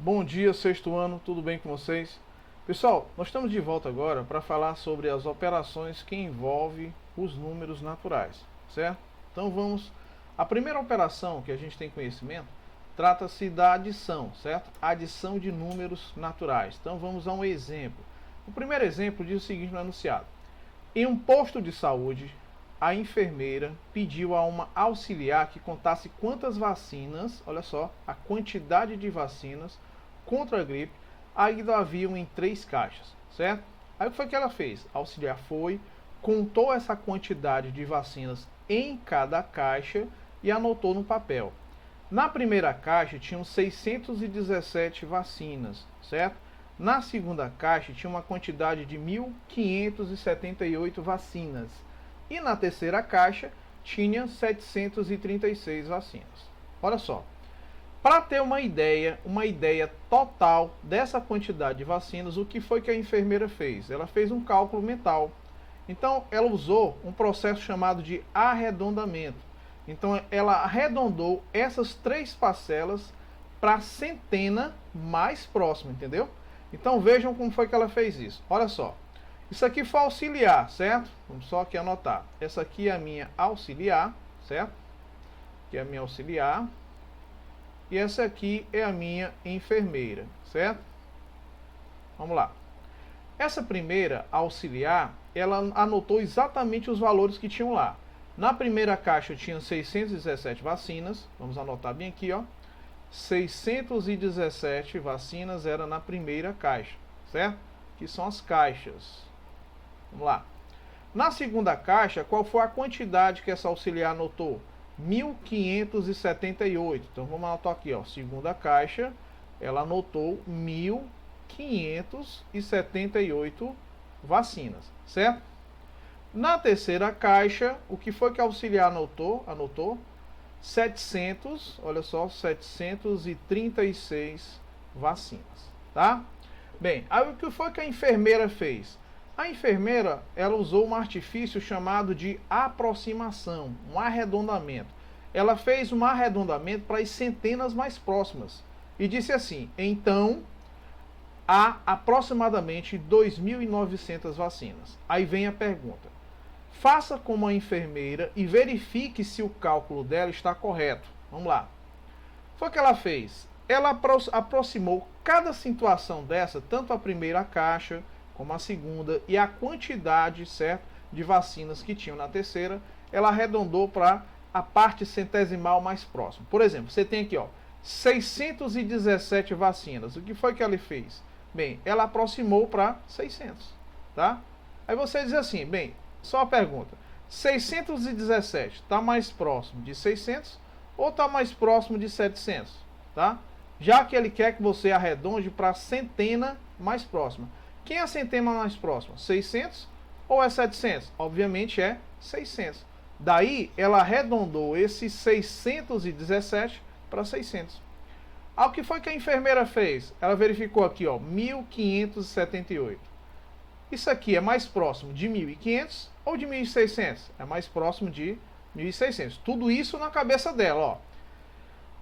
Bom dia, sexto ano, tudo bem com vocês? Pessoal, nós estamos de volta agora para falar sobre as operações que envolvem os números naturais, certo? Então vamos. A primeira operação que a gente tem conhecimento trata-se da adição, certo? Adição de números naturais. Então vamos a um exemplo. O primeiro exemplo diz o seguinte no enunciado: em um posto de saúde, a enfermeira pediu a uma auxiliar que contasse quantas vacinas, olha só, a quantidade de vacinas contra a gripe ainda haviam em 3 caixas, certo? Aí o que foi que ela fez? A auxiliar foi, contou essa quantidade de vacinas em cada caixa e anotou no papel. Na primeira caixa tinham 617 vacinas, certo? Na segunda caixa tinha uma quantidade de 1.578 vacinas. E na terceira caixa tinha 736 vacinas. Olha só, para ter uma ideia total dessa quantidade de vacinas, o que foi que a enfermeira fez? Ela fez um cálculo mental. Então, ela usou um processo chamado de arredondamento. Então, ela arredondou essas 3 parcelas para a centena mais próxima, entendeu? Então, vejam como foi que ela fez isso. Olha só. Isso aqui foi auxiliar, certo? Vamos só aqui anotar. Essa aqui é a minha auxiliar, certo? Aqui é a minha auxiliar. E essa aqui é a minha enfermeira, certo? Vamos lá. Essa primeira auxiliar, ela anotou exatamente os valores que tinham lá. Na primeira caixa tinham 617 vacinas. Vamos anotar bem aqui, ó. 617 vacinas era na primeira caixa, certo? Que são as caixas. Vamos lá. Na segunda caixa, qual foi a quantidade que essa auxiliar anotou? 1.578. Então vamos anotar aqui, ó. Segunda caixa, ela anotou 1.578 vacinas, certo? Na terceira caixa, o que foi que a auxiliar anotou? Anotou 700, olha só, 736 vacinas, tá? Bem, aí o que foi que a enfermeira fez? A enfermeira, ela usou um artifício chamado de aproximação, um arredondamento. Ela fez um arredondamento para as centenas mais próximas e disse assim: então, há aproximadamente 2.900 vacinas. Aí vem a pergunta: faça como a enfermeira e verifique se o cálculo dela está correto. Vamos lá. Foi o que ela fez. Ela aproximou cada situação dessa, tanto a primeira caixa como a segunda, e a quantidade, certo, de vacinas que tinham na terceira, ela arredondou para a parte centesimal mais próxima. Por exemplo, você tem aqui, ó, 617 vacinas. O que foi que ela fez? Bem, ela aproximou para 600, tá? Aí você diz assim, bem, só uma pergunta: 617 está mais próximo de 600 ou está mais próximo de 700, tá? Já que ele quer que você arredonde para a centena mais próxima. Quem é a centena mais próxima? 600 ou é 700? Obviamente é 600. Daí ela arredondou esses 617 para 600. O que foi que a enfermeira fez? Ela verificou aqui, ó, 1.578. Isso aqui é mais próximo de 1.500 ou de 1.600? É mais próximo de 1.600. Tudo isso na cabeça dela, ó.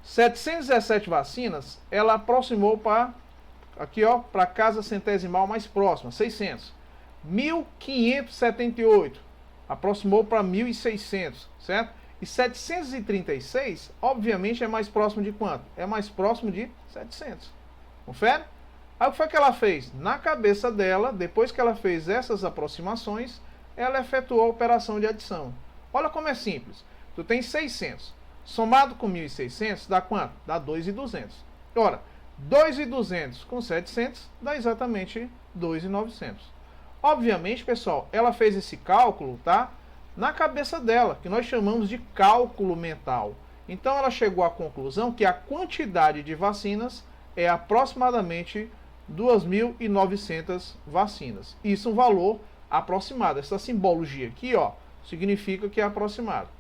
717 vacinas, ela aproximou para aqui, ó, para a casa centesimal mais próxima, 600. 1.578 aproximou para 1.600, certo? E 736, obviamente, é mais próximo de quanto? É mais próximo de 700. Confere? Aí o que foi que ela fez? Na cabeça dela, depois que ela fez essas aproximações, ela efetuou a operação de adição. Olha como é simples. Tu tem 600. Somado com 1.600, dá quanto? Dá 2.200. Ora, 2.200 com 700 dá exatamente 2.900. Obviamente, pessoal, ela fez esse cálculo, tá? Na cabeça dela, que nós chamamos de cálculo mental. Então ela chegou à conclusão que a quantidade de vacinas é aproximadamente 2.900 vacinas. Isso é um valor aproximado. Essa simbologia aqui, ó, significa que é aproximado.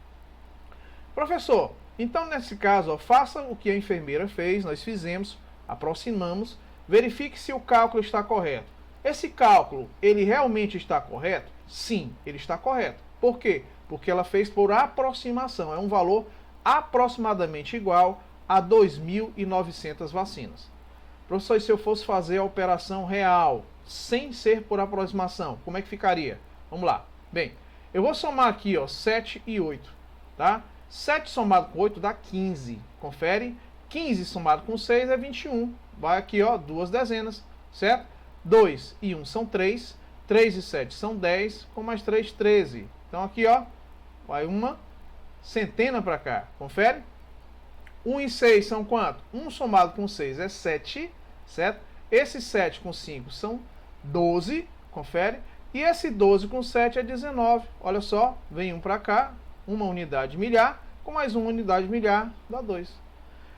Professor, então nesse caso, ó, faça o que a enfermeira fez, nós fizemos, aproximamos, verifique se o cálculo está correto. Esse cálculo, ele realmente está correto? Sim, ele está correto. Por quê? Porque ela fez por aproximação, é um valor aproximadamente igual a 2.900 vacinas. Professor, e se eu fosse fazer a operação real, sem ser por aproximação, como é que ficaria? Vamos lá. Bem, eu vou somar aqui, ó, 7 e 8, tá? 7 somado com 8 dá 15, confere? 15 somado com 6 é 21. Vai aqui, ó, duas dezenas, certo? 2 e 1 são 3, 3 e 7 são 10, com mais 3, 13. Então aqui, ó, vai uma centena para cá, confere? 1 e 6 são quanto? 1 somado com 6 é 7, certo? Esse 7 com 5 são 12, confere? E esse 12 com 7 é 19. Olha só, vem um para cá, uma unidade milhar, com mais uma unidade milhar, dá 2.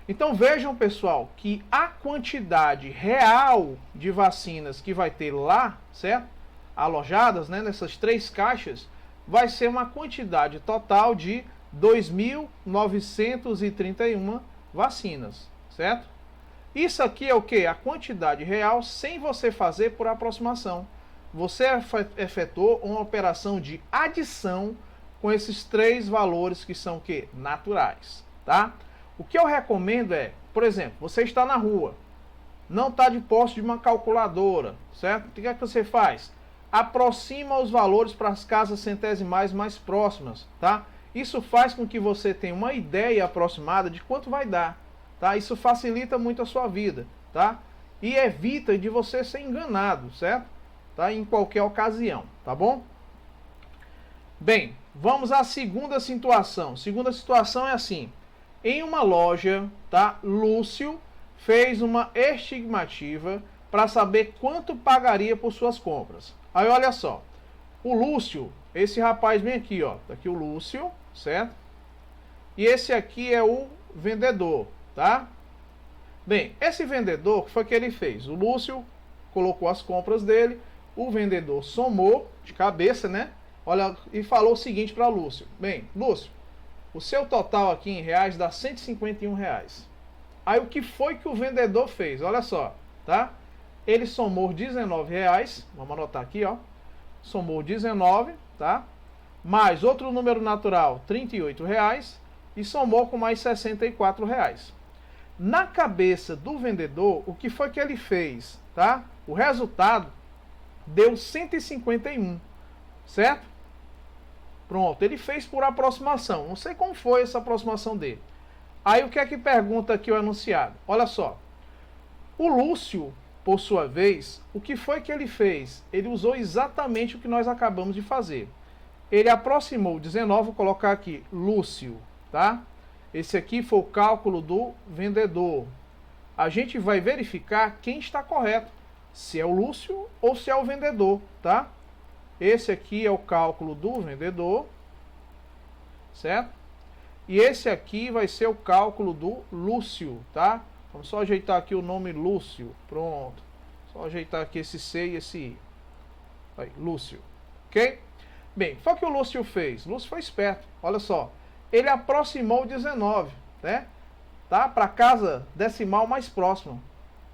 Então vejam, pessoal, que a quantidade real de vacinas que vai ter lá, certo? Alojadas, né, nessas 3 caixas, vai ser uma quantidade total de 2.931 vacinas, certo? Isso aqui é o que? A quantidade real sem você fazer por aproximação. Você efetuou uma operação de adição com esses 3 valores que são o que? Naturais, tá? O que eu recomendo é, por exemplo, você está na rua, não está de posse de uma calculadora, certo? O que é que você faz? Aproxima os valores para as casas centesimais mais próximas, tá? Isso faz com que você tenha uma ideia aproximada de quanto vai dar, tá? Isso facilita muito a sua vida, tá? E evita de você ser enganado, certo? Tá? Em qualquer ocasião, tá bom? Bem, vamos à segunda situação. Segunda situação é assim: em uma loja, tá? Lúcio fez uma estimativa para saber quanto pagaria por suas compras. Aí olha só, o Lúcio, esse rapaz bem aqui, ó, tá aqui o Lúcio, certo? E esse aqui é o vendedor, tá? Bem, esse vendedor, o que foi que ele fez? O Lúcio colocou as compras dele, o vendedor somou de cabeça, né? Olha, e falou o seguinte para Lúcio: bem, Lúcio, o seu total aqui em reais dá R$151. Aí o que foi que o vendedor fez? Olha só, tá? Ele somou R$19, vamos anotar aqui, ó. Somou 19, tá? Mais outro número natural, R$38, e somou com mais R$64. Na cabeça do vendedor, o que foi que ele fez, tá? O resultado deu 151, certo? Pronto, ele fez por aproximação. Não sei como foi essa aproximação dele. Aí o que é que pergunta aqui o anunciado? Olha só. O Lúcio, por sua vez, o que foi que ele fez? Ele usou exatamente o que nós acabamos de fazer. Ele aproximou 19, vou colocar aqui, Lúcio, tá? Esse aqui foi o cálculo do vendedor. A gente vai verificar quem está correto, se é o Lúcio ou se é o vendedor, tá? Esse aqui é o cálculo do vendedor, certo? E esse aqui vai ser o cálculo do Lúcio, tá? Vamos só ajeitar aqui o nome Lúcio, pronto. Só ajeitar aqui esse C e esse I. Aí, Lúcio, ok? Bem, foi o que o Lúcio fez. O Lúcio foi esperto, olha só. Ele aproximou 19, né? Tá? Para a casa decimal mais próxima.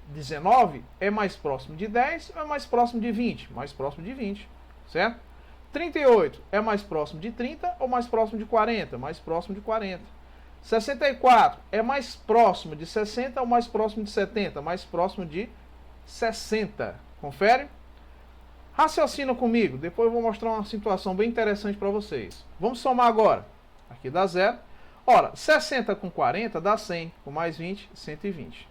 19 é mais próximo de 10 ou é mais próximo de 20? Mais próximo de 20, certo? 38 é mais próximo de 30 ou mais próximo de 40? Mais próximo de 40. 64 é mais próximo de 60 ou mais próximo de 70? Mais próximo de 60. Confere? Raciocina comigo, depois eu vou mostrar uma situação bem interessante para vocês. Vamos somar agora. Aqui dá 0. Ora, 60 com 40 dá 100, com mais 20, 120.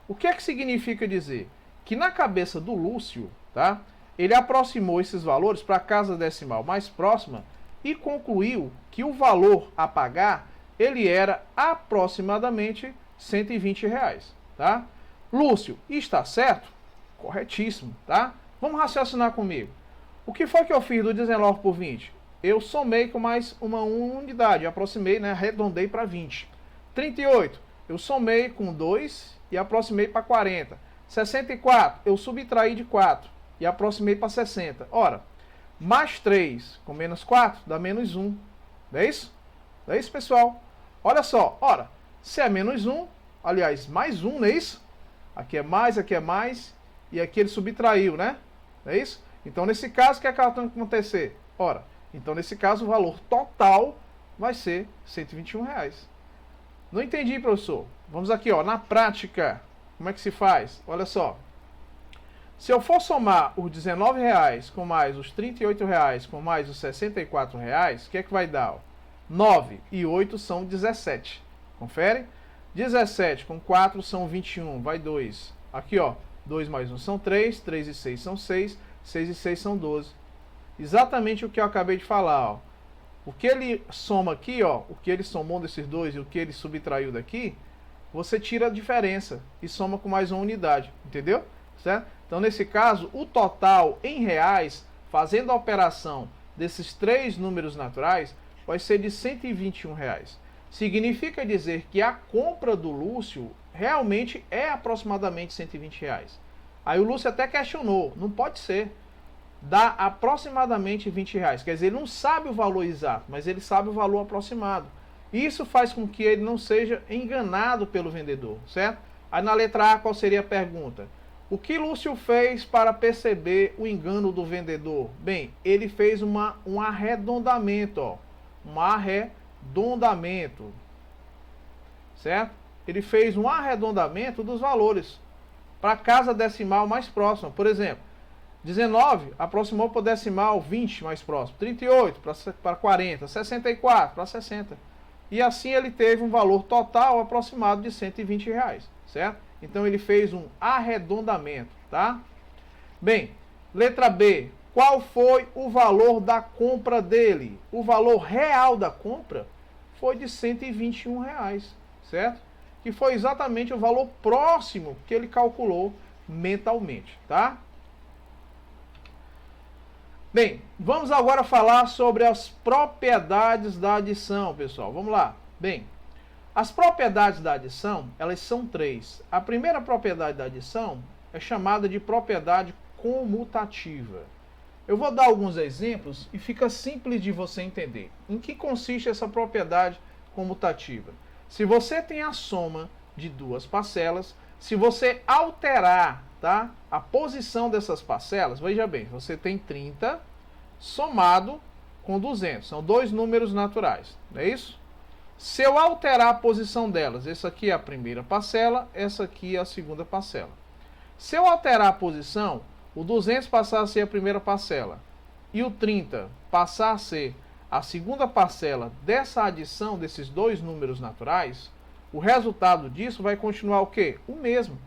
O que é que significa dizer? Que na cabeça do Lúcio, tá? Ele aproximou esses valores para a casa decimal mais próxima e concluiu que o valor a pagar, ele era aproximadamente R$120, tá? Lúcio, está certo? Corretíssimo, tá? Vamos raciocinar comigo. O que foi que eu fiz do 19 por 20? Eu somei com mais uma unidade, aproximei, né? Arredondei para 20. 38, eu somei com 2 e aproximei para 40. 64, eu subtraí de 4 e aproximei para 60. Ora, mais 3 com menos 4 dá menos 1. Não é isso? Não é isso, pessoal? Olha só, ora, se é menos 1, aliás, mais 1, não é isso? Aqui é mais, e aqui ele subtraiu, né? Não é isso? Então, nesse caso, o que é que vai acontecer? Ora, então, nesse caso, o valor total vai ser R$121. Não entendi, professor. Vamos aqui, ó, na prática. como é que se faz? Olha só. Se eu for somar os R$19 com mais os R$38 com mais os R$64, o que é que vai dar? 9 e 8 são 17. Confere? 17 com 4 são 21, vai 2. Aqui, ó, 2 mais 1 são 3, 3 e 6 são 6, 6 e 6 são 12. Exatamente o que eu acabei de falar, ó. O que ele soma aqui, ó, o que ele somou desses dois e o que ele subtraiu daqui, você tira a diferença e soma com mais uma unidade, entendeu? Certo? Então, nesse caso, o total em reais, fazendo a operação desses três números naturais, vai ser de R$121. Significa dizer que a compra do Lúcio realmente é aproximadamente R$120. Aí o Lúcio até questionou, não pode ser. Dá aproximadamente R$20. Quer dizer, ele não sabe o valor exato, mas ele sabe o valor aproximado. Isso faz com que ele não seja enganado pelo vendedor, certo? Aí na letra A, qual seria a pergunta? O que Lúcio fez para perceber o engano do vendedor? Bem, ele fez um arredondamento, ó. Um arredondamento, certo? Ele fez um arredondamento dos valores para a casa decimal mais próxima. Por exemplo, 19 aproximou para o decimal 20 mais próximo, 38 para 40, 64 para 60. E assim ele teve um valor total aproximado de R$120, certo? Então ele fez um arredondamento, tá? Bem, letra B. Qual foi o valor da compra dele? O valor real da compra foi de R$121, certo? Que foi exatamente o valor próximo que ele calculou mentalmente, tá? Bem, vamos agora falar sobre as propriedades da adição, pessoal. Vamos lá. Bem, as propriedades da adição, elas são três. A primeira propriedade da adição é chamada de propriedade comutativa. Eu vou dar alguns exemplos e fica simples de você entender. Em que consiste essa propriedade comutativa? Se você tem a soma de duas parcelas, se você alterar, tá, a posição dessas parcelas, veja bem, você tem 30 somado com 200. São dois números naturais, não é isso? Se eu alterar a posição delas, essa aqui é a primeira parcela, essa aqui é a segunda parcela. Se eu alterar a posição, o 200 passar a ser a primeira parcela e o 30 passar a ser a segunda parcela dessa adição desses dois números naturais, o resultado disso vai continuar o quê? O mesmo.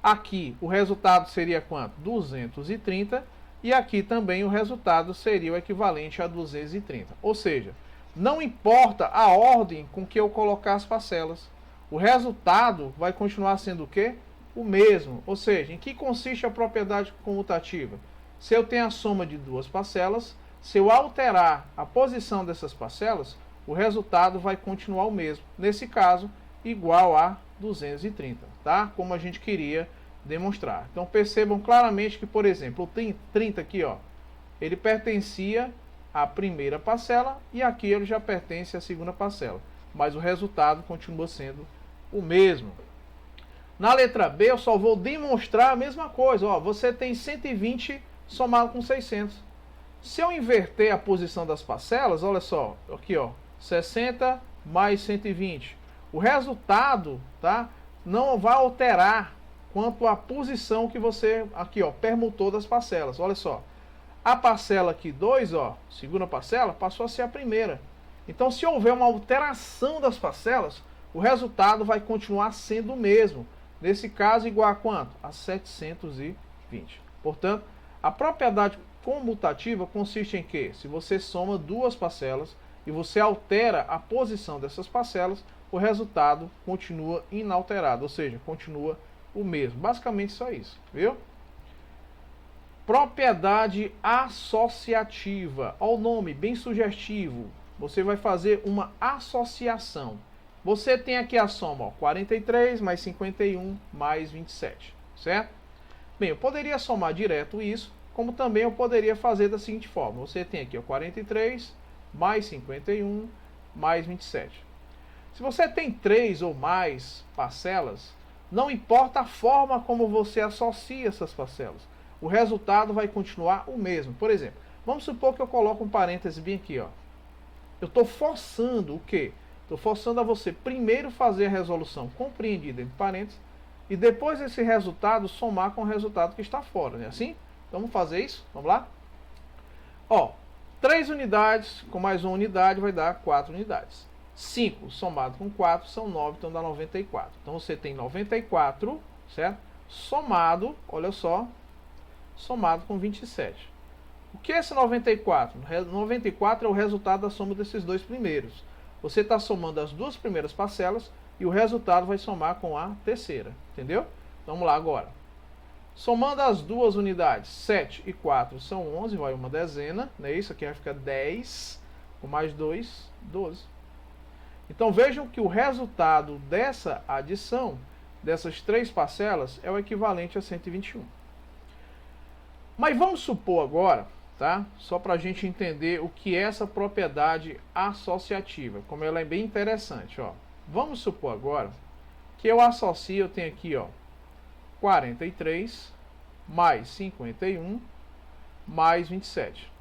Aqui o resultado seria quanto? 230 e aqui também o resultado seria o equivalente a 230. Ou seja, não importa a ordem com que eu colocar as parcelas, o resultado vai continuar sendo o quê? O mesmo. Ou seja, em que consiste a propriedade comutativa? Se eu tenho a soma de duas parcelas, se eu alterar a posição dessas parcelas, o resultado vai continuar o mesmo. Nesse caso, igual a 230, tá? Como a gente queria demonstrar. Então percebam claramente que, por exemplo, o 30 aqui, ó, ele pertencia à primeira parcela e aqui ele já pertence à segunda parcela. Mas o resultado continua sendo o mesmo. Na letra B, eu só vou demonstrar a mesma coisa. Ó, você tem 120 somado com 600. Se eu inverter a posição das parcelas, olha só, aqui, ó, 60 mais 120. O resultado, tá, não vai alterar quanto à posição que você, aqui, ó, permutou das parcelas. Olha só, a parcela aqui 2, ó, segunda parcela, passou a ser a primeira. Então, se houver uma alteração das parcelas, o resultado vai continuar sendo o mesmo. Nesse caso, igual a quanto? A 720. Portanto, a propriedade comutativa consiste em que? Se você soma duas parcelas e você altera a posição dessas parcelas, o resultado continua inalterado, ou seja, continua o mesmo. Basicamente só isso, viu? Propriedade associativa. Olha o nome, bem sugestivo. Você vai fazer uma associação. Você tem aqui a soma, ó, 43 mais 51 mais 27, certo? Bem, eu poderia somar direto isso, como também eu poderia fazer da seguinte forma. Você tem aqui, ó, 43 mais 51 mais 27. Se você tem 3 ou mais parcelas, não importa a forma como você associa essas parcelas, o resultado vai continuar o mesmo. Por exemplo, vamos supor que eu coloco um parêntese bem aqui, ó. Eu estou forçando o quê? Estou forçando a você primeiro fazer a resolução compreendida entre parênteses e depois esse resultado somar com o resultado que está fora, né? Assim? Então vamos fazer isso? Vamos lá? Ó, 3 unidades com mais 1 unidade vai dar 4 unidades. 5 somado com 4 são 9, então dá 94. Então você tem 94, certo? Somado, olha só, somado com 27. O que é esse 94? 94 é o resultado da soma desses dois primeiros. Você está somando as duas primeiras parcelas e o resultado vai somar com a terceira. Entendeu? Vamos lá agora. Somando as duas unidades, 7 e 4 são 11, vai uma dezena. Né? Isso aqui vai ficar 10, com mais 2, 12. Então vejam que o resultado dessa adição, dessas três parcelas, é o equivalente a 121. Mas vamos supor agora, tá? Só para a gente entender o que é essa propriedade associativa, como ela é bem interessante, ó. Vamos supor agora que eu associo, eu tenho aqui, ó, 43 mais 51 mais 27.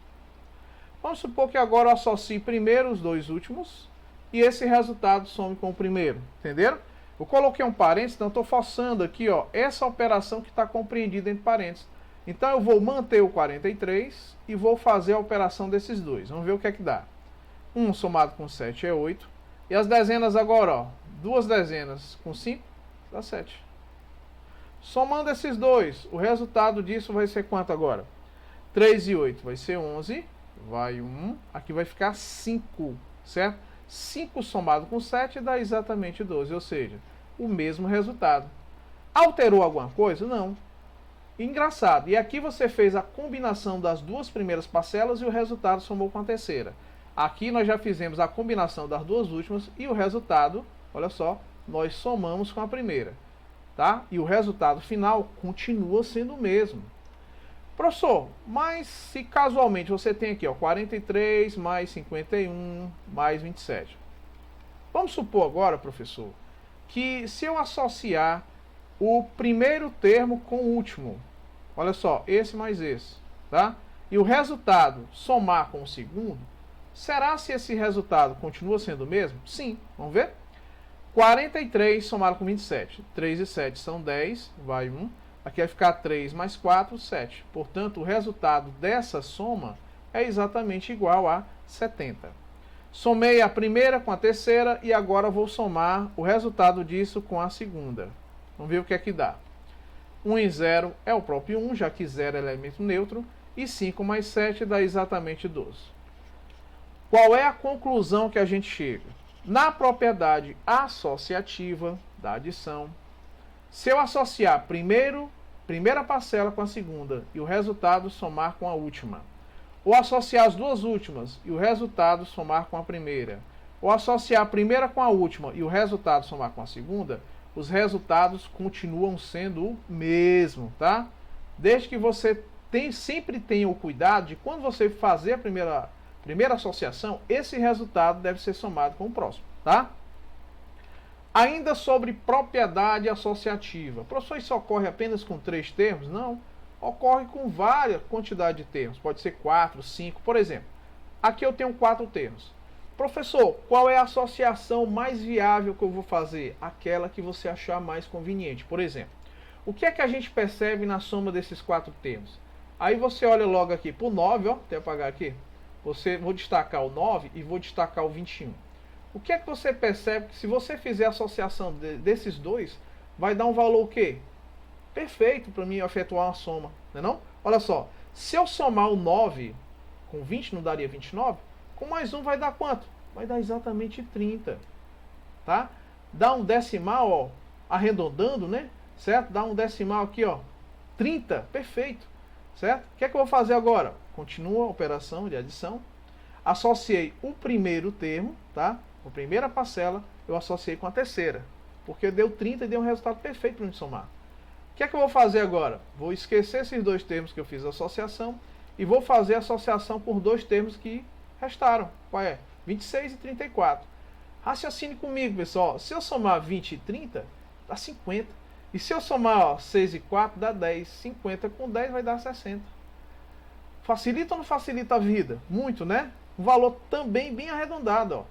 Vamos supor que agora eu associe primeiro os dois últimos e esse resultado some com o primeiro, entenderam? Eu coloquei um parênteses, então estou forçando aqui, ó, essa operação que está compreendida entre parênteses. Então eu vou manter o 43 e vou fazer a operação desses dois. Vamos ver o que é que dá. 1 somado com 7 é 8. E as dezenas agora, ó. Duas dezenas com 5 dá 7. Somando esses dois, o resultado disso vai ser quanto agora? 3 e 8 vai ser 11. Vai 1. Aqui vai ficar 5, certo? 5 somado com 7 dá exatamente 12, ou seja, o mesmo resultado. Alterou alguma coisa? Não. Engraçado, e aqui você fez a combinação das duas primeiras parcelas e o resultado somou com a terceira. Aqui nós já fizemos a combinação das duas últimas e o resultado, olha só, nós somamos com a primeira, tá? E o resultado final continua sendo o mesmo. Professor, mas se casualmente você tem aqui, ó, 43 mais 51 mais 27. Vamos supor agora, professor, que se eu associar o primeiro termo com o último, olha só, esse mais esse, tá? E o resultado somar com o segundo, será se esse resultado continua sendo o mesmo? Sim, vamos ver? 43 somado com 27, 3 e 7 são 10, vai 1, aqui vai ficar 3 mais 4, 7. Portanto, o resultado dessa soma é exatamente igual a 70. Somei a primeira com a terceira e agora vou somar o resultado disso com a segunda. Vamos ver o que é que dá. 1 e 0 é o próprio 1, já que 0 é elemento neutro, e 5 mais 7 dá exatamente 12. Qual é a conclusão que a gente chega? Na propriedade associativa da adição, se eu associar primeira parcela com a segunda e o resultado somar com a última, ou associar as duas últimas e o resultado somar com a primeira, ou associar a primeira com a última e o resultado somar com a segunda, os resultados continuam sendo o mesmo, tá? Desde que você sempre tenha o cuidado de quando você fazer a primeira associação, esse resultado deve ser somado com o próximo, tá? Ainda sobre propriedade associativa. Professor, isso ocorre apenas com 3 termos? Não. Ocorre com várias quantidades de termos. Pode ser 4, 5, por exemplo. Aqui eu tenho 4 termos. Professor, qual é a associação mais viável que eu vou fazer? Aquela que você achar mais conveniente. Por exemplo, o que é que a gente percebe na soma desses 4 termos? Aí você olha logo aqui para o 9, ó, até apagar aqui. Vou destacar o 9 e vou destacar o 21. O que é que você percebe que se você fizer a associação desses dois, vai dar um valor o quê? Perfeito para mim efetuar uma soma, não é não? Olha só, se eu somar o 9 com 20 não daria 29? Com mais um vai dar quanto? Vai dar exatamente 30, tá? Dá um decimal, ó, arredondando, né? Certo? Dá um decimal aqui, ó, 30, perfeito, certo? O que é que eu vou fazer agora? Continua a operação de adição. Associei o primeiro termo, tá? A primeira parcela, eu associei com a terceira, porque deu 30 e deu um resultado perfeito para me somar. O que é que eu vou fazer agora? Vou esquecer esses dois termos que eu fiz a associação e vou fazer a associação por dois termos que restaram. Qual é? 26 e 34. Raciocine comigo, pessoal. Se eu somar 20 e 30, dá 50. E se eu somar, ó, 6 e 4, dá 10. 50 com 10 vai dar 60. Facilita ou não facilita a vida? Muito, né? Um valor também bem arredondado, ó.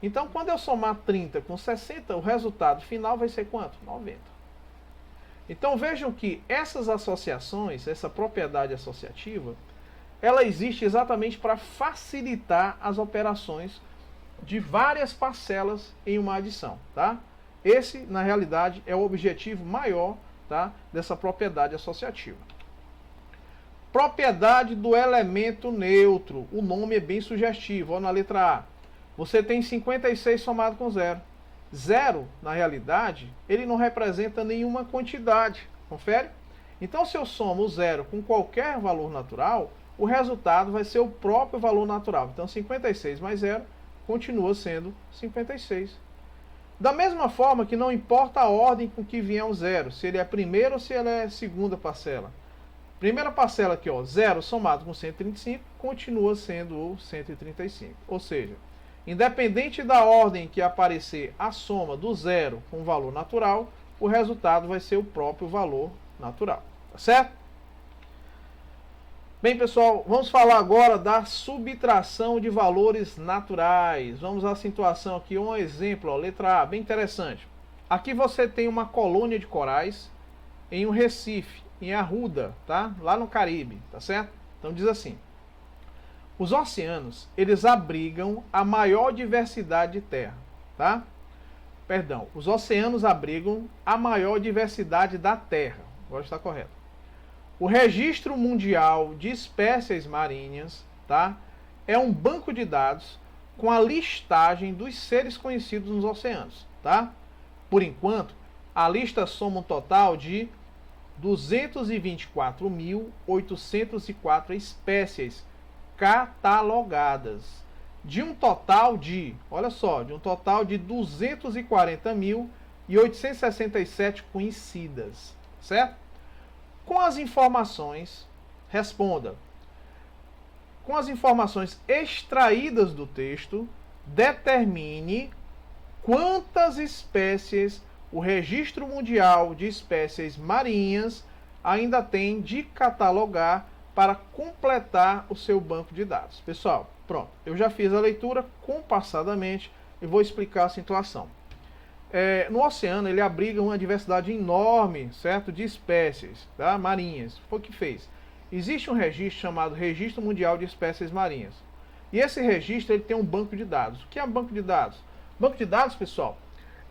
Então, quando eu somar 30 com 60, o resultado final vai ser quanto? 90. Então vejam que essas associações, essa propriedade associativa, ela existe exatamente para facilitar as operações de várias parcelas em uma adição, tá? Esse, na realidade, é o objetivo maior, tá, dessa propriedade associativa. Propriedade do elemento neutro. O nome é bem sugestivo. Ó, na letra A, você tem 56 somado com 0. 0, na realidade, ele não representa nenhuma quantidade. Confere? Então, se eu somo o 0 com qualquer valor natural, o resultado vai ser o próprio valor natural. Então, 56 mais 0 continua sendo 56. Da mesma forma que não importa a ordem com que vier o 0, se ele é a primeira ou se ele é a segunda parcela. Primeira parcela aqui, ó, 0 somado com 135, continua sendo o 135. Ou seja, independente da ordem que aparecer a soma do 0 com o valor natural, o resultado vai ser o próprio valor natural. Tá certo? Bem, pessoal, vamos falar agora da subtração de valores naturais. Vamos à situação aqui, um exemplo, ó, letra A, bem interessante. Aqui você tem uma colônia de corais em um Recife, em Arruda, tá? Lá no Caribe, tá certo? Então diz assim: os oceanos, eles abrigam a maior diversidade de terra, tá? Perdão, os oceanos abrigam a maior diversidade da terra. Agora está correto. O Registro Mundial de Espécies Marinhas, tá, é um banco de dados com a listagem dos seres conhecidos nos oceanos, tá? Por enquanto, a lista soma um total de 224.804 espécies catalogadas, de um total de, olha só, de um total de 240.867 conhecidas, certo? Com as informações, responda. Com as informações extraídas do texto, determine quantas espécies o Registro Mundial de Espécies Marinhas ainda tem de catalogar para completar o seu banco de dados. Pessoal, pronto, eu já fiz a leitura compassadamente e vou explicar a situação. No oceano, ele abriga uma diversidade enorme, certo, de espécies, tá, marinhas. Foi o que fez. Existe um registro chamado Registro Mundial de Espécies Marinhas. E esse registro ele tem um banco de dados. O que é um banco de dados? Banco de dados, pessoal,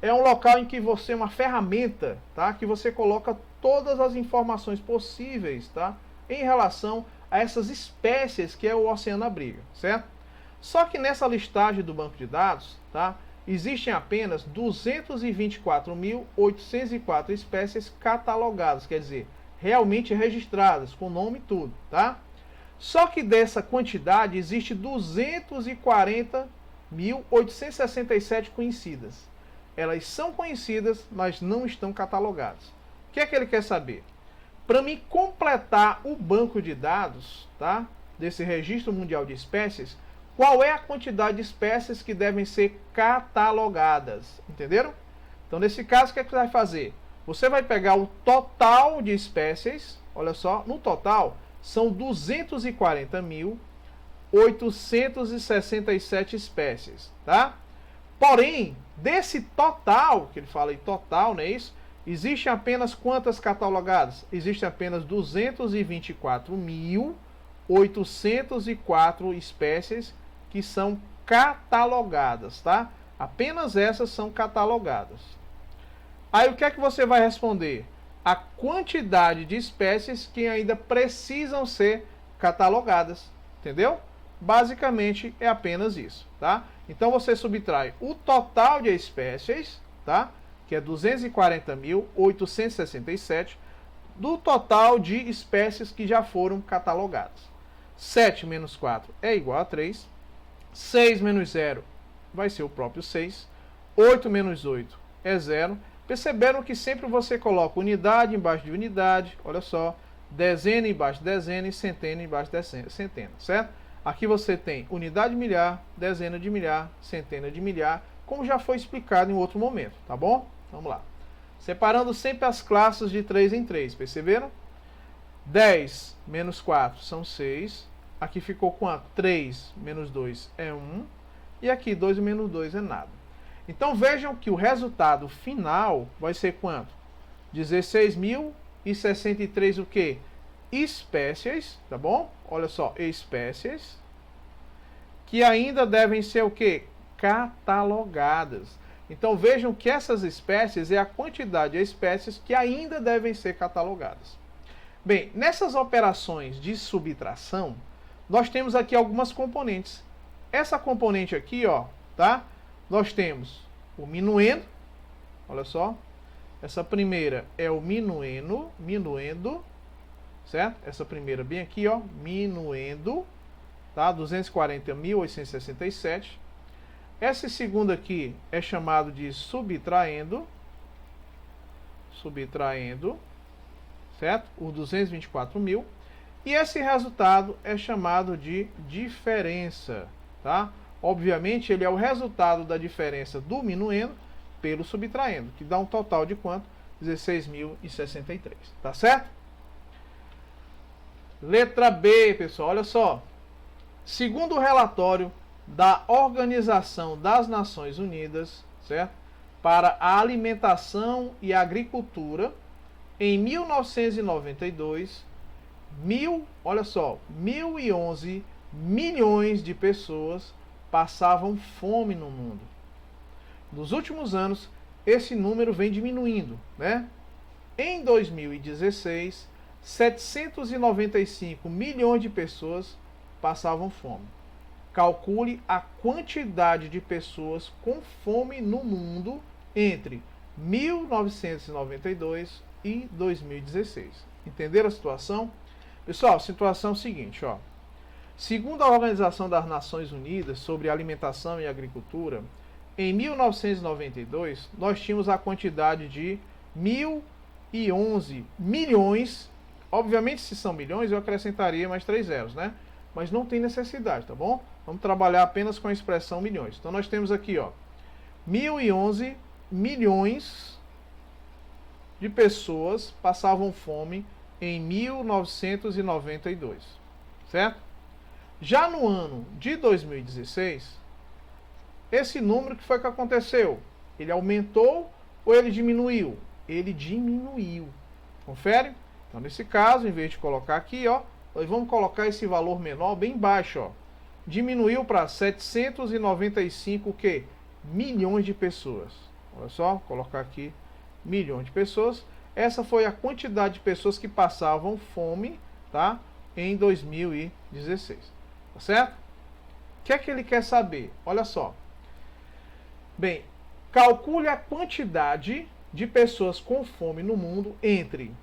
é um local em que você, uma ferramenta, tá, que você coloca todas as informações possíveis, tá, em relação a essas espécies que o oceano abriga, certo? Só que nessa listagem do banco de dados, tá, existem apenas 224.804 espécies catalogadas, quer dizer, realmente registradas, com nome e tudo, tá? Só que dessa quantidade, existe 240.867 conhecidas. Elas são conhecidas, mas não estão catalogadas. O que é que ele quer saber? Para me completar o banco de dados, tá, desse Registro Mundial de Espécies, qual é a quantidade de espécies que devem ser catalogadas? Entenderam? Então, nesse caso, o que é que você vai fazer? Você vai pegar o total de espécies, olha só, no total são 240.867 espécies, tá? Porém, desse total, que ele fala em total, não é isso? Existem apenas quantas catalogadas? Existem apenas 224.804 espécies que são catalogadas, tá? Apenas essas são catalogadas. Aí o que é que você vai responder? A quantidade de espécies que ainda precisam ser catalogadas, entendeu? Basicamente é apenas isso, tá? Então você subtrai o total de espécies, tá? Que é 240.867, do total de espécies que já foram catalogadas. 7 menos 4 é igual a 3. 6 menos 0 vai ser o próprio 6. 8 menos 8 é 0. Perceberam que sempre você coloca unidade embaixo de unidade, olha só, dezena embaixo de dezena e centena embaixo de centena, certo? Aqui você tem unidade de milhar, dezena de milhar, centena de milhar, como já foi explicado em outro momento, tá bom? Vamos lá. Separando sempre as classes de 3 em 3, perceberam? 10 menos 4 são 6. Aqui ficou quanto? 3 menos 2 é 1. E aqui 2 menos 2 é nada. Então vejam que o resultado final vai ser quanto? 16.063 o quê? Espécies, tá bom? Olha só, espécies que ainda devem ser o quê? Catalogadas. Então vejam que essas espécies é a quantidade de espécies que ainda devem ser catalogadas. Bem, nessas operações de subtração, nós temos aqui algumas componentes. Essa componente aqui, ó, tá? Nós temos o minuendo, olha só. Essa primeira é o minuendo, certo? Essa primeira bem aqui, ó, minuendo, tá? 240.867. Essa segunda aqui é chamado de subtraindo, certo? Os 224 mil. E esse resultado é chamado de diferença, tá? Obviamente, ele é o resultado da diferença do minuendo pelo subtraindo, que dá um total de quanto? 16.063, tá certo? Letra B, pessoal, olha só. Segundo o relatório da Organização das Nações Unidas, certo? Para a Alimentação e a Agricultura, em 1992, olha só, 1.011 milhões de pessoas passavam fome no mundo. Nos últimos anos, esse número vem diminuindo, né? Em 2016, 795 milhões de pessoas passavam fome. Calcule a quantidade de pessoas com fome no mundo entre 1992 e 2016. Entenderam a situação? Pessoal, a situação é a seguinte, ó. Segundo a Organização das Nações Unidas sobre Alimentação e Agricultura, em 1992, nós tínhamos a quantidade de 1.011 milhões. Obviamente, se são milhões, eu acrescentaria mais 3 zeros, né? Mas não tem necessidade, tá bom? Vamos trabalhar apenas com a expressão milhões. Então, nós temos aqui, ó, 1.011 milhões de pessoas passavam fome em 1992, certo? Já no ano de 2016, esse número, que foi que aconteceu? Ele aumentou ou ele diminuiu? Ele diminuiu. Confere? Então, nesse caso, em vez de colocar aqui, ó, nós vamos colocar esse valor menor bem baixo, ó. Diminuiu para 795 o quê? Milhões de pessoas. Olha só, colocar aqui milhões de pessoas. Essa foi a quantidade de pessoas que passavam fome, tá? Em 2016. Tá certo? O que é que ele quer saber? Olha só. Bem, calcule a quantidade de pessoas com fome no mundo entre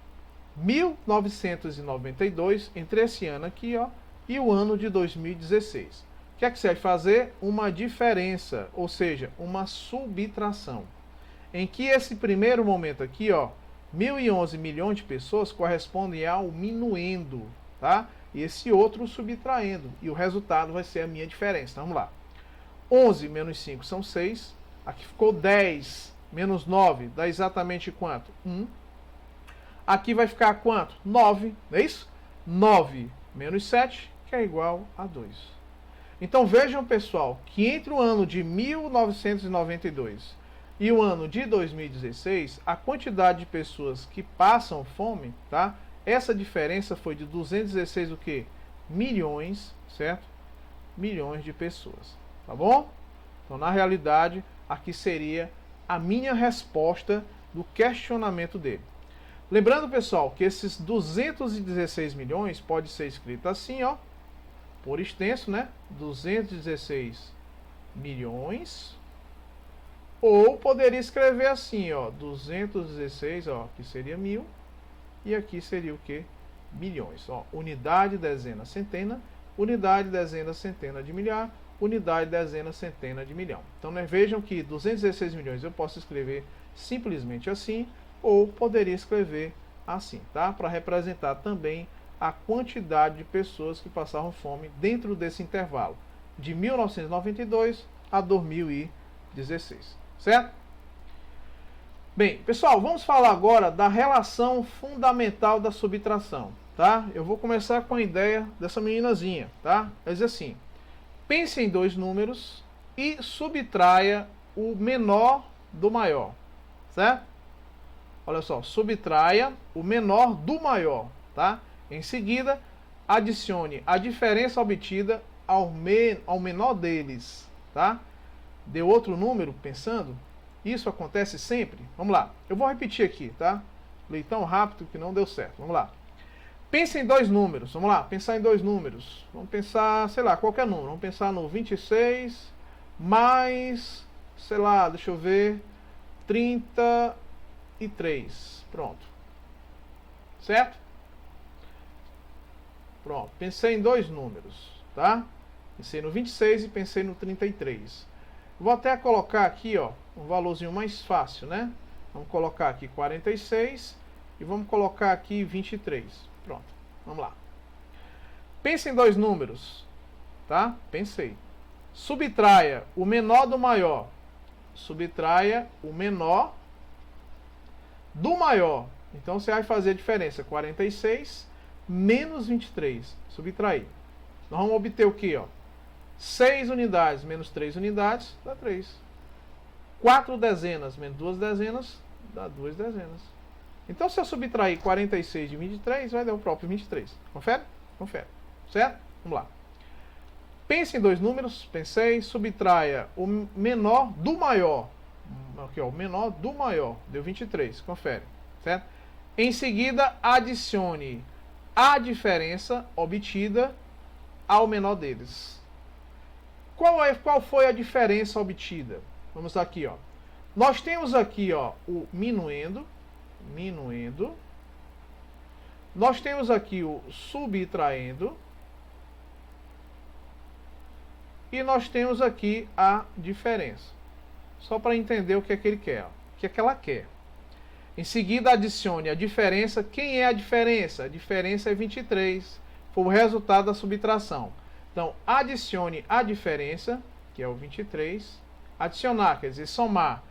1992, entre esse ano aqui, ó, e o ano de 2016. O que é que você vai fazer? Uma diferença, ou seja, uma subtração. Em que esse primeiro momento aqui, ó, 1.011 milhões de pessoas correspondem ao minuendo, tá? E esse outro subtraindo. E o resultado vai ser a minha diferença. Então, vamos lá. 11 menos 5 são 6. Aqui ficou 10 menos 9. Dá exatamente quanto? 1. Aqui vai ficar quanto? 9. Não é isso? 9 menos 7, que é igual a 2. Então, vejam, pessoal, que entre o ano de 1992 e o ano de 2016, a quantidade de pessoas que passam fome, tá? Essa diferença foi de 216 o quê? Milhões, certo? Milhões de pessoas, tá bom? Então, na realidade, aqui seria a minha resposta do questionamento dele. Lembrando, pessoal, que esses 216 milhões pode ser escrito assim, ó, por extenso, né? 216 milhões. Ou poderia escrever assim, ó, 216, ó, que seria 1.000, e aqui seria o que? Milhões. Ó, unidade, dezena, centena, unidade, dezena, centena de milhar, unidade, dezena, centena de milhão. Então, né, vejam que 216 milhões eu posso escrever simplesmente assim, ou poderia escrever assim, tá? Para representar também a quantidade de pessoas que passavam fome dentro desse intervalo, de 1992 a 2016. Certo? Bem, pessoal, vamos falar agora da relação fundamental da subtração, tá? Eu vou começar com a ideia dessa meninazinha, tá? Vai dizer assim: pense em dois números e subtraia o menor do maior, certo? Olha só, subtraia o menor do maior, tá? Em seguida, adicione a diferença obtida ao menor deles, tá? Deu outro número pensando? Isso acontece sempre? Vamos lá, eu vou repetir aqui, tá? Li tão rápido que não deu certo, vamos lá. Pensa em dois números, vamos lá, pensar em dois números. Vamos pensar, sei lá, qualquer número. Vamos pensar no 26 mais, sei lá, deixa eu ver, 33. Pronto. Certo? Pronto, pensei em dois números, tá? Pensei no 26 e pensei no 33. Vou até colocar aqui, ó, um valorzinho mais fácil, né? Vamos colocar aqui 46 e vamos colocar aqui 23. Pronto, vamos lá. Pense em dois números, tá? Pensei. Subtraia o menor do maior. Subtraia o menor do maior. Então você vai fazer a diferença. 46 menos 23. Subtrair. Nós vamos obter o quê? Ó? 6 unidades menos 3 unidades dá 3. 4 dezenas menos 2 dezenas dá 2 dezenas. Então, se eu subtrair 46 de 23, vai dar o próprio 23. Confere? Confere. Certo? Vamos lá. Pense em dois números. Pensei. Subtraia o menor do maior. Aqui, ó, o menor do maior. Deu 23. Confere. Certo? Em seguida, adicione a diferença obtida ao menor deles. Qual foi a diferença obtida? Vamos aqui, ó. Nós temos aqui, ó, o minuendo. Nós temos aqui o subtraendo. E nós temos aqui a diferença. Só para entender o que é que ele quer. Ó. O que é que ela quer. Em seguida, adicione a diferença. Quem é a diferença? A diferença é 23. Foi o resultado da subtração. Então, adicione a diferença, que é o 23. Adicionar, quer dizer, somar.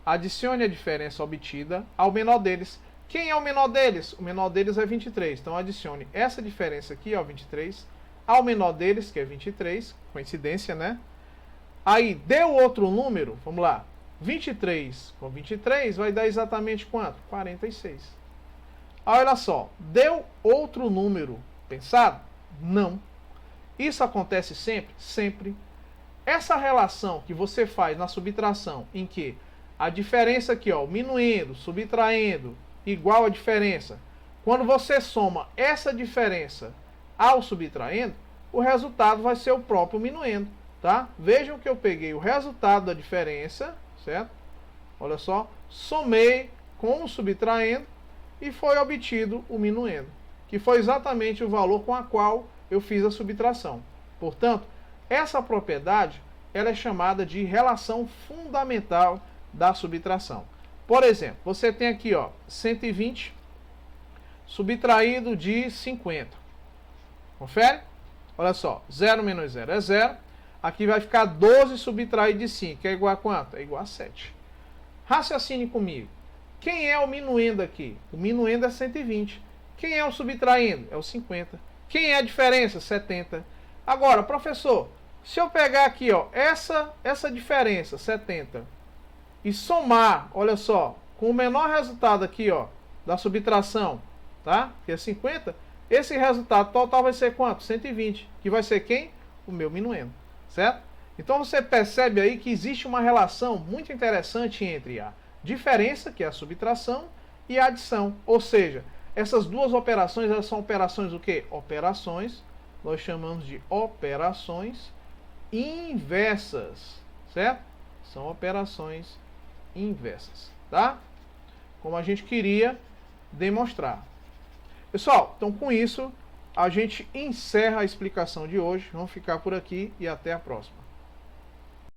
Adicione a diferença obtida ao menor deles. Quem é o menor deles? O menor deles é 23. Então, adicione essa diferença aqui, ó, 23, ao menor deles, que é 23. Coincidência, né? Aí, deu outro número. Vamos lá. 23 com 23 vai dar exatamente quanto? 46. Olha só. Deu outro número pensado? Não. Isso acontece sempre? Sempre. Essa relação que você faz na subtração, em que a diferença aqui, ó, minuendo, subtraindo, igual a diferença. Quando você soma essa diferença ao subtraindo, o resultado vai ser o próprio minuendo, tá? Vejam que eu peguei o resultado da diferença, certo? Olha só, somei com o subtraindo e foi obtido o minuendo, que foi exatamente o valor com a qual eu fiz a subtração. Portanto, essa propriedade ela é chamada de relação fundamental da subtração. Por exemplo, você tem aqui, ó, 120 subtraído de 50. Confere? Olha só, 0 menos 0 é 0. Aqui vai ficar 12 subtraído de 5, que é igual a quanto? É igual a 7. Raciocine comigo. Quem é o minuendo aqui? O minuendo é 120. Quem é o subtraindo? É o 50. Quem é a diferença? 70. Agora, professor, se eu pegar aqui, ó, essa diferença, 70, e somar, olha só, com o menor resultado aqui, ó, da subtração, tá? Que é 50, esse resultado total vai ser quanto? 120, que vai ser quem? O meu minuendo, certo? Então você percebe aí que existe uma relação muito interessante entre a diferença, que é a subtração, e a adição. Ou seja, essas duas operações, elas são operações o quê? Operações, nós chamamos de operações inversas, certo? São operações inversas, tá? Como a gente queria demonstrar. Pessoal, então com isso a gente encerra a explicação de hoje. Vamos ficar por aqui e até a próxima.